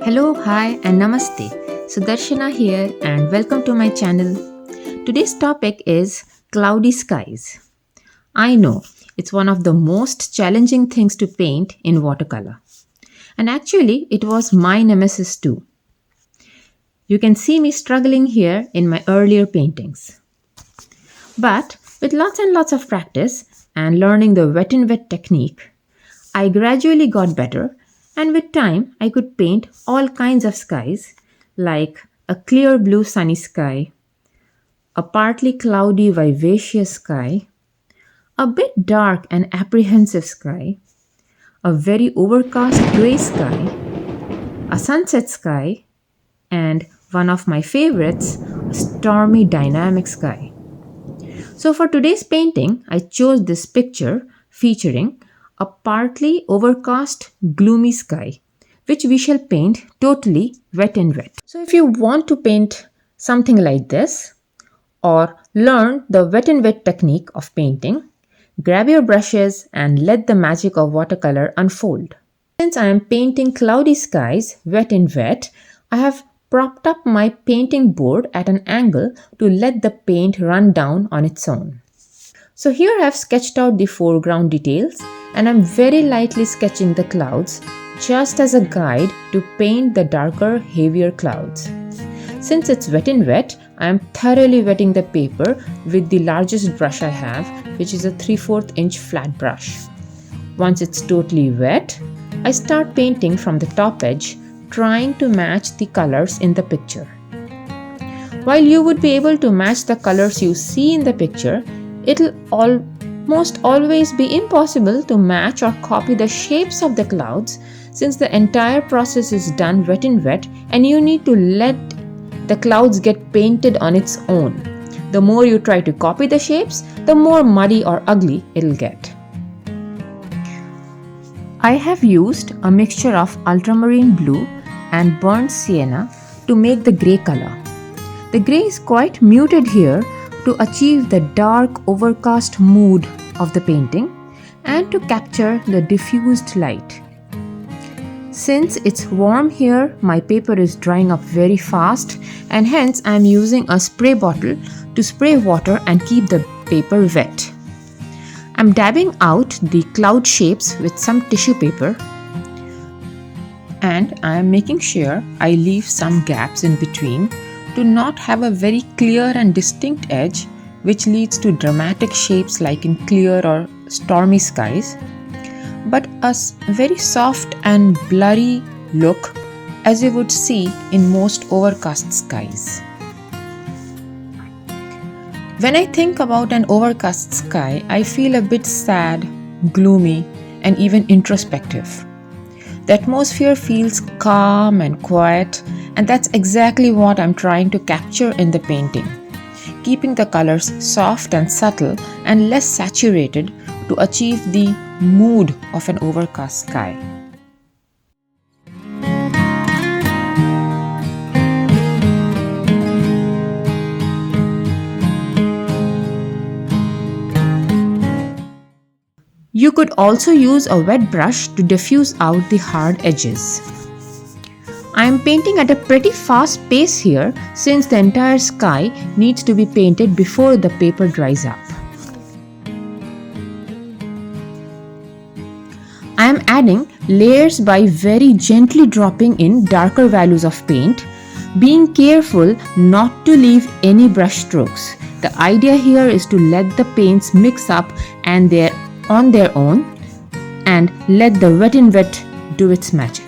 Hello, hi, and namaste. Sudarshana here, and welcome to my channel. Today's topic is cloudy skies. I know it's one of the most challenging things to paint in watercolor. And actually, it was my nemesis too. You can see me struggling here in my earlier paintings. But with lots and lots of practice and learning the wet and wet technique, I gradually got better, and with time I could paint all kinds of skies like a clear blue sunny sky, a partly cloudy vivacious sky, a bit dark and apprehensive sky, a very overcast grey sky, a sunset sky, and one of my favorites, a stormy dynamic sky. So for today's painting, I chose this picture featuring a partly overcast gloomy sky, which we shall paint totally wet and wet. So if you want to paint something like this or learn the wet and wet technique of painting, grab your brushes and let the magic of watercolor unfold. Since I am painting cloudy skies wet and wet, I have propped up my painting board at an angle to let the paint run down on its own. So here I have sketched out the foreground details and I'm very lightly sketching the clouds just as a guide to paint the darker, heavier clouds. Since it's wet and wet, I am thoroughly wetting the paper with the largest brush I have, which is a 3/4 inch flat brush. Once it's totally wet, I start painting from the top edge, trying to match the colors in the picture. While you would be able to match the colors you see in the picture, it'll almost always be impossible to match or copy the shapes of the clouds since the entire process is done wet and wet and you need to let the clouds get painted on its own. The more you try to copy the shapes, the more muddy or ugly it'll get. I have used a mixture of ultramarine blue and burnt sienna to make the grey color. The grey is quite muted here to achieve the dark overcast mood of the painting and to capture the diffused light. Since it's warm here, my paper is drying up very fast and hence I am using a spray bottle to spray water and keep the paper wet. I'm dabbing out the cloud shapes with some tissue paper and I am making sure I leave some gaps in between to not have a very clear and distinct edge which leads to dramatic shapes like in clear or stormy skies, but a very soft and blurry look as you would see in most overcast skies. When I think about an overcast sky, I feel a bit sad, gloomy, and even introspective. The atmosphere feels calm and quiet, and that's exactly what I'm trying to capture in the painting, keeping the colors soft and subtle and less saturated to achieve the mood of an overcast sky. You could also use a wet brush to diffuse out the hard edges. I am painting at a pretty fast pace here since the entire sky needs to be painted before the paper dries up. I am adding layers by very gently dropping in darker values of paint, being careful not to leave any brush strokes. The idea here is to let the paints mix up and they're on their own and let the wet and wet do its magic.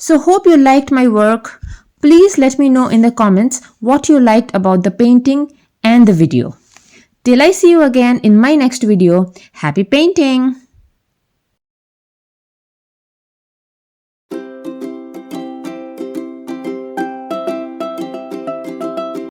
So hope you liked my work. Please let me know in the comments what you liked about the painting and the video. Till I see you again in my next video, happy painting!